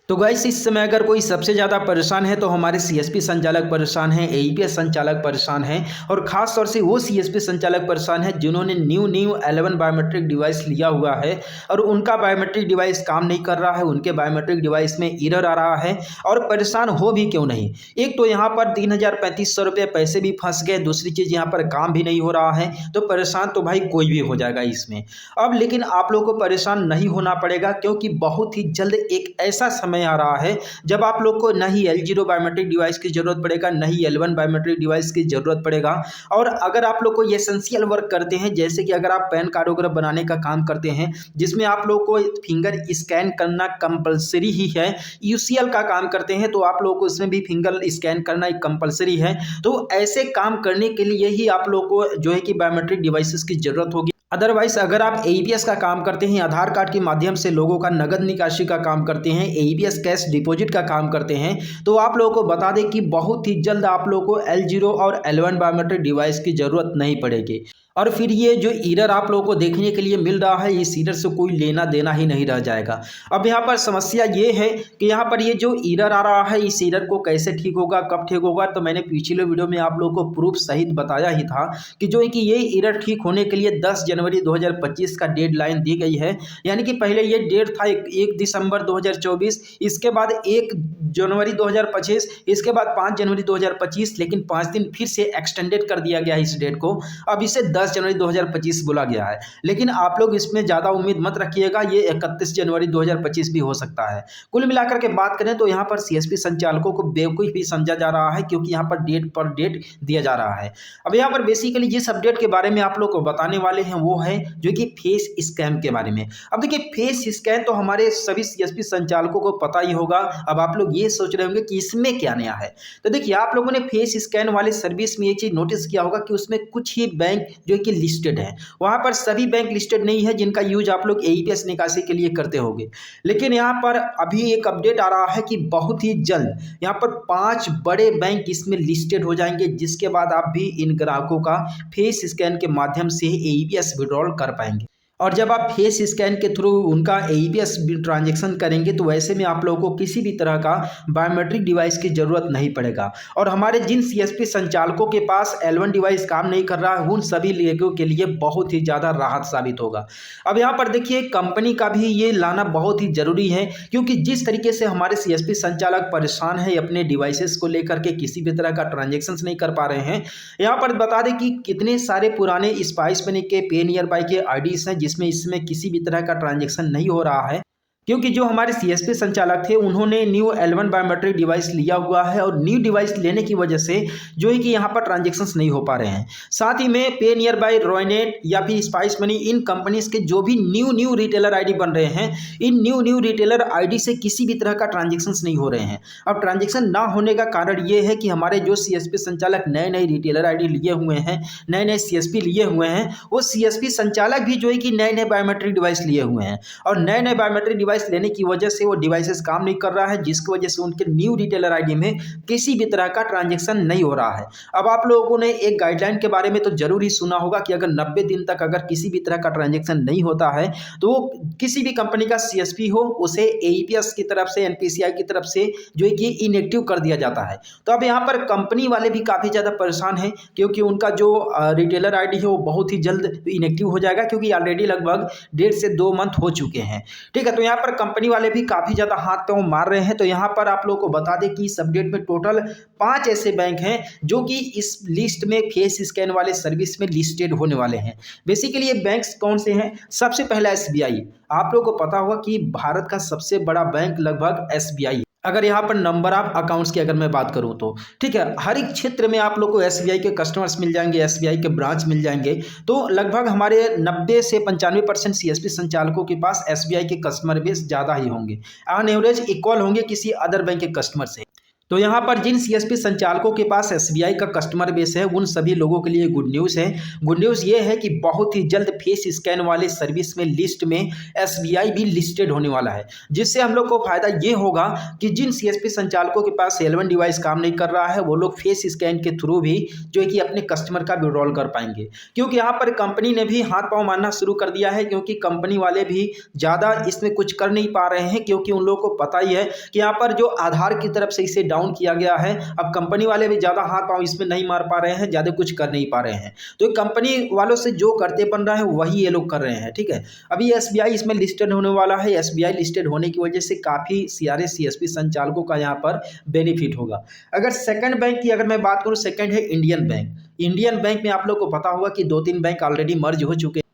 तो गाइस इस समय अगर कोई सबसे ज़्यादा परेशान है तो हमारे सीएसपी संचालक परेशान हैं, एईपीएस संचालक परेशान हैं और ख़ास तौर से वो सीएसपी संचालक परेशान हैं जिन्होंने न्यू 11 बायोमेट्रिक डिवाइस लिया हुआ है और उनका बायोमेट्रिक डिवाइस काम नहीं कर रहा है। उनके बायोमेट्रिक डिवाइस में एरर आ रहा है और परेशान हो भी क्यों नहीं। एक तो यहाँ पर 3,3500 रुपये पैसे भी फंस गए, दूसरी चीज़ यहाँ पर काम भी नहीं हो रहा है, तो परेशान तो भाई कोई भी हो जाएगा इसमें। अब लेकिन आप लोग को परेशान नहीं होना पड़ेगा क्योंकि बहुत ही जल्द एक ऐसा समय आ रहा है जब आप लोग को नहीं L0 बायोमेट्रिक डिवाइस की जरूरत पड़ेगा, नहीं L1 बायोमेट्रिक डिवाइस की जरूरत पड़ेगा। और अगर आप लोग को ये एसेंशियल वर्क करते हैं, जैसे कि अगर आप पैन कार्ड वगैरह बनाने का काम करते हैं जिसमें आप लोग को फिंगर स्कैन करना कंपलसरी ही है, यूसीएल का काम करते हैं तो आप लोग को इसमें भी फिंगर स्कैन करना एक कंपलसरी है। तो ऐसे काम करने के लिए ही आप लोग को जो है कि बायोमेट्रिक डिवाइसेस की जरूरत होगी। अदरवाइज अगर आप एईपीएस का काम करते हैं, आधार कार्ड के माध्यम से लोगों का नगद निकासी का काम करते हैं, एईपीएस कैश डिपॉजिट का काम करते हैं, तो आप लोगों को बता दें कि बहुत ही जल्द आप लोगों को L0 और L1 बायोमेट्रिक डिवाइस की जरूरत नहीं पड़ेगी। और फिर ये जो एरर आप लोगों को देखने के लिए मिल रहा है, इस एरर से कोई लेना देना ही नहीं रह जाएगा। अब यहाँ पर समस्या ये है कि यहाँ पर ये जो एरर आ रहा है, इस एरर को कैसे ठीक होगा, कब ठीक होगा, तो मैंने पिछले वीडियो में आप लोगों को प्रूफ सहित बताया ही था कि जो है कि ये एरर ठीक होने के लिए 10 जनवरी 2025 का डेडलाइन दी गई है। यानी कि पहले ये डेट था 1 दिसंबर 2024, इसके बाद 1 जनवरी 2025, इसके बाद 5 जनवरी 2025, लेकिन 5 दिन फिर से एक्सटेंडेड कर दिया गया है इस डेट को। अब इसे 10 जनवरी 2025 बोला गया है, लेकिन आप लोग इसमें ज़्यादा उम्मीद मत रखिएगा, ये 31 जनवरी 2025 भी हो सकता है। कुल मिलाकर के बात करें तो यहाँ पर सीएसपी संचालकों को बेवकूफ़ भी समझा जा रहा है क्योंकि यहाँ पर डेट पर डेट दिया जा रहा है। अब यहाँ पर बेसिकली जिस अपडेट के बारे में आप लोग को बताने वाले हैं वो है जो कि फेस स्कैन के बारे में। अब देखिए फेस स्कैन तो हमारे सभी सीएसपी संचालकों को पता ही होगा। अब आप लोग ये सोच रहे होंगे कि इसमें क्या नया है, तो देखिए आप लोगों ने फेस स्कैन वाले सर्विस में ये चीज़ नोटिस किया होगा कि उसमें कुछ ही बैंक जो कि लिस्टेड है, वहां पर सभी बैंक लिस्टेड नहीं है जिनका यूज आप लोग एईपीएस निकासी के लिए करते होंगे। लेकिन यहां पर अभी एक अपडेट आ रहा है कि बहुत ही जल्द यहां पर 5 बड़े बैंक इसमें लिस्टेड हो जाएंगे, जिसके बाद आप भी इन ग्राहकों का फेस स्कैन के माध्यम से एईपीएस विड्रॉल कर पाएंगे। और जब आप फेस स्कैन के थ्रू उनका एईपीएस ट्रांजैक्शन करेंगे तो वैसे में आप लोगों को किसी भी तरह का बायोमेट्रिक डिवाइस की ज़रूरत नहीं पड़ेगा। और हमारे जिन सीएसपी संचालकों के पास L1 डिवाइस काम नहीं कर रहा है, उन सभी लोगों के लिए बहुत ही ज़्यादा राहत साबित होगा। अब यहाँ पर देखिए कंपनी का भी ये लाना बहुत ही ज़रूरी है क्योंकि जिस तरीके से हमारे सीएसपी संचालक परेशान है अपने डिवाइसेस को लेकर के, किसी भी तरह का ट्रांजेक्शन नहीं कर पा रहे हैं। यहाँ पर बता दें कि कितने सारे पुराने स्पाइस मनी के पे नियर बाय के आईडीज हैं जिसमें इसमें किसी भी तरह का ट्रांजैक्शन नहीं हो रहा है, क्योंकि जो हमारे सीएसपी संचालक थे उन्होंने न्यू L1 बायोमेट्रिक डिवाइस लिया हुआ है और न्यू डिवाइस लेने की वजह से जो है कि यहाँ पर ट्रांजैक्शंस नहीं हो पा रहे हैं। साथ ही में पे नियर बाय, रॉयनेट या फिर स्पाइस मनी, इन कंपनीज के जो भी न्यू रिटेलर आईडी बन रहे हैं, इन न्यू रिटेलर आईडी से किसी भी तरह का ट्रांजेक्शन्स नहीं हो रहे हैं। अब ट्रांजेक्शन ना होने का कारण ये है कि हमारे जो सीएसपी संचालक नए रिटेलर आईडी लिए हुए हैं, नए सीएसपी लिए हुए हैं, वो सीएसपी संचालक भी जो है कि नए बायोमेट्रिक डिवाइस लिए हुए हैं और नए बायोमेट्रिक डिवाइस लेने की वजह से वो डिवाइसेस काम नहीं कर रहा है, जिसकी वजह से उनके न्यू रिटेलर आईडी में किसी भी तरह का ट्रांजैक्शन नहीं हो रहा है। अब आप लोगों ने एक गाइडलाइन के बारे में तो जरूर ही सुना होगा कि अगर 90 दिन तक अगर किसी भी तरह का ट्रांजैक्शन नहीं होता है तो किसी भी कंपनी का सीएसपी हो उसे एईपीएस की तरफ से, एनपीसीआई की तरफ से जो है कि इनएक्टिव कर दिया जाता है। तो अब यहाँ पर कंपनी वाले भी काफी ज्यादा परेशान है क्योंकि उनका जो रिटेलर आईडी है वो बहुत ही जल्द इनएक्टिव हो जाएगा, क्योंकि ऑलरेडी लगभग 1.5 से 2 मंथ हो चुके हैं। ठीक है, तो यहाँ पर कंपनी वाले भी काफी ज्यादा हाथ तो मार रहे हैं। तो यहाँ पर आप लोगों को बता दें कि इस अपडेट में टोटल 5 ऐसे बैंक हैं जो कि इस लिस्ट में फेस स्कैन वाले सर्विस में लिस्टेड होने वाले हैं। बेसिकली ये बैंक्स कौन से हैं? सबसे पहला एसबीआई। आप लोगों को पता होगा कि भारत का सबसे बड़ा बैंक लगभग एसबीआई। अगर यहाँ पर नंबर ऑफ अकाउंट्स की अगर मैं बात करूँ तो ठीक है, हर एक क्षेत्र में आप लोग को एसबीआई के कस्टमर्स मिल जाएंगे, एसबीआई के ब्रांच मिल जाएंगे। तो लगभग हमारे 90 से 95% सीएसपी संचालकों के पास एसबीआई के कस्टमर बेस ज़्यादा ही होंगे, ऑन एवरेज इक्वल होंगे किसी अदर बैंक के कस्टमर से। तो यहाँ पर जिन सीएसपी संचालकों के पास एसबीआई का कस्टमर बेस है उन सभी लोगों के लिए गुड न्यूज़ है। गुड न्यूज़ ये है कि बहुत ही जल्द फेस स्कैन वाले सर्विस में लिस्ट में एसबीआई भी लिस्टेड होने वाला है, जिससे हम लोग को फायदा ये होगा कि जिन सीएसपी संचालकों के पास L1 डिवाइस काम नहीं कर रहा है वो लोग फेस स्कैन के थ्रू भी जो है कि अपने कस्टमर का विड्रॉल कर पाएंगे। क्योंकि यहाँ पर कंपनी ने भी हाथ पांव मारना शुरू कर दिया है, क्योंकि कंपनी वाले भी ज़्यादा इसमें कुछ कर नहीं पा रहे हैं, क्योंकि उन लोगों को पता ही है कि यहाँ पर जो आधार की तरफ से इसे डाउन किया गया है, अब कंपनी वाले भी ज़्यादा हाथ पांव इसमें नहीं मार पा रहे हैं, ज़्यादा कुछ कर नहीं पा रहे हैं। तो कंपनी वालों से जो करते बन रहा है वही ये लोग कर रहे हैं। ठीक है, अभी एसबीआई इसमें लिस्टेड होने वाला है। एसबीआई लिस्टेड होने की वजह से काफ़ी सारे सीएसपी संचालकों का यहाँ पर बेनिफिट होगा। अगर सेकंड बैंक की अगर मैं बात करूँ, सेकंड है इंडियन बैंक। इंडियन बैंक में आप लोग को पता होगा कि 2-3 बैंक ऑलरेडी मर्ज हो चुके हैं।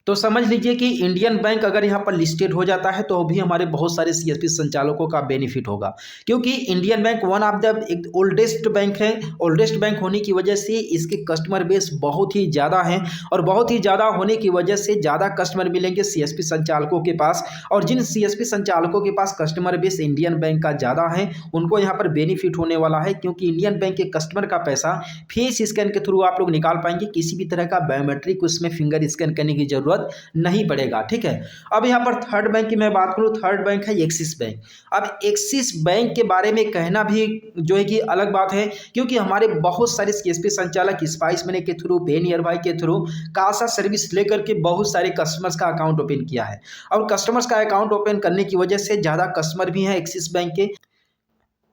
तो समझ लीजिए कि इंडियन बैंक अगर यहाँ पर लिस्टेड हो जाता है तो भी हमारे बहुत सारे सीएसपी संचालकों का बेनिफिट होगा, क्योंकि Indian bank one of the oldest bank है। ओल्डेस्ट बैंक होने की वजह से इसके कस्टमर बेस बहुत ही ज़्यादा है, और बहुत ही ज़्यादा होने की वजह से ज़्यादा कस्टमर मिलेंगे सीएसपी संचालकों के पास। और जिन सीएसपी संचालकों के पास कस्टमर बेस इंडियन बैंक का ज़्यादा है उनको यहाँ पर बेनिफिट होने वाला है, क्योंकि इंडियन बैंक के कस्टमर का पैसा फेस स्कैन के थ्रू आप लोग निकाल पाएंगे। किसी भी तरह का बायोमेट्रिक उसमें फिंगर स्कैन करने की जरूरत नहीं पड़ेगा। ठीक है, अब यहाँ पर थर्ड बैंक की मैं बात करूँ, थर्ड बैंक है एक्सिस बैंक। अब एक्सिस बैंक के बारे में कहना भी जो है कि अलग बात है, क्योंकि हमारे बहुत सारे सीएसपी संचालक स्पाइस मनी के थ्रू, पे नियर बाई के थ्रू कासा सर्विस लेकर के बहुत सारे कस्टमर्स का अकाउंट ओपन किया है, और कस्टमर्स का अकाउंट ओपन करने की वजह से ज़्यादा कस्टमर भी हैं एक्सिस बैंक के।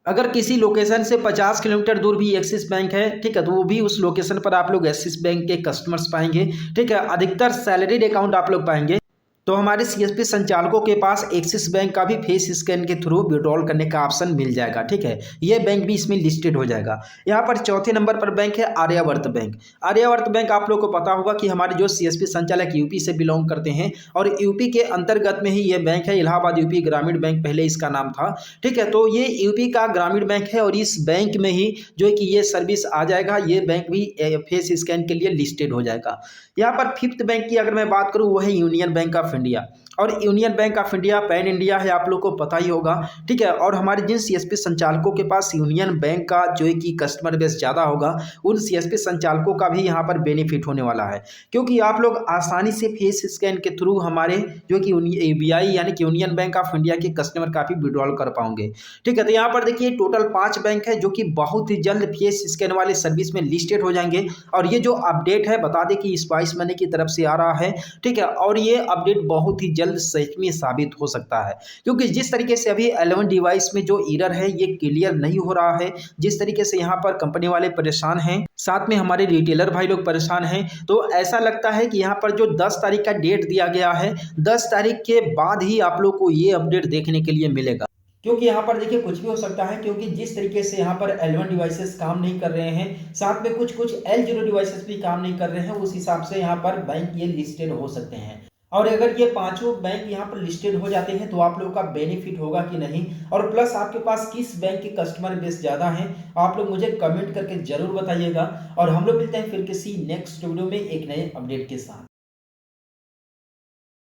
अगर किसी लोकेशन से 50 किलोमीटर दूर भी एक्सिस बैंक है, ठीक है, तो वो भी उस लोकेशन पर आप लोग एक्सिस बैंक के कस्टमर्स पाएंगे। ठीक है, अधिकतर सैलरीड अकाउंट आप लोग पाएंगे। तो हमारे सीएसपी संचालकों के पास एक्सिस बैंक का भी फेस स्कैन के थ्रू विड्रॉल करने का ऑप्शन मिल जाएगा। ठीक है, ये बैंक भी इसमें लिस्टेड हो जाएगा। यहाँ पर चौथे नंबर पर बैंक है आर्यावर्त बैंक। आर्यावर्त बैंक आप लोग को पता होगा कि हमारे जो सीएसपी संचालक यूपी से बिलोंग करते हैं, और यूपी के अंतर्गत में ही ये बैंक है। इलाहाबाद यूपी ग्रामीण बैंक पहले इसका नाम था। ठीक है, तो ये यूपी का ग्रामीण बैंक है, और इस बैंक में ही जो है कि ये सर्विस आ जाएगा। ये बैंक भी फेस स्कैन के लिए लिस्टेड हो जाएगा। यहाँ पर फिफ्थ बैंक की अगर मैं बात करूँ, वो है यूनियन बैंक ऑफ इंडिया। और union bank of India pan India है, आप लोग को पता ही होगा। ठीक है, और हमारे जिन सीएसपी संचालकों के पास यूनियन बैंक का जो है कि कस्टमर बेस ज़्यादा होगा, उन सीएसपी संचालकों का भी यहाँ पर बेनिफिट होने वाला है, क्योंकि आप लोग आसानी से फेस स्कैन के थ्रू हमारे जो कि यूबीआई यानी कि यूनियन बैंक ऑफ इंडिया के कस्टमर का भी विड्रॉल कर पाओगे। ठीक है, तो यहाँ पर देखिए टोटल 5 बैंक है जो कि बहुत ही जल्द फेस स्कैन वाले सर्विस में लिस्टेड हो जाएंगे। और ये जो अपडेट है बता दें कि स्पाइस मनी की तरफ से आ रहा है। ठीक है, और ये अपडेट बहुत ही जल्द सच में साबित हो सकता है, क्योंकि जिस तरीके से अभी L1 डिवाइस में जो एरर है ये क्लियर नहीं हो रहा है, जिस तरीके से यहाँ पर कंपनी वाले परेशान हैं, साथ में हमारे रिटेलर भाई लोग परेशान हैं, तो ऐसा लगता है कि यहाँ पर जो 10 तारीख का डेट दिया गया है, 10 तारीख के बाद ही आप लोग को ये अपडेट देखने के लिए मिलेगा। क्योंकि यहाँ पर देखिए कुछ भी हो सकता है, क्योंकि जिस तरीके से यहाँ पर L1 डिवाइसेस काम नहीं कर रहे हैं, साथ में कुछ L0 डिवाइसेस भी काम नहीं कर रहे हैं, उस हिसाब से यहाँ पर बैंक ये लिस्टेड हो सकते हैं। और अगर ये पांचों बैंक यहाँ पर लिस्टेड हो जाते हैं तो आप लोगों का बेनिफिट होगा कि नहीं, और प्लस आपके पास किस बैंक के कस्टमर बेस ज़्यादा हैं, आप लोग मुझे कमेंट करके जरूर बताइएगा। और हम लोग मिलते हैं फिर किसी नेक्स्ट वीडियो में एक नए अपडेट के साथ।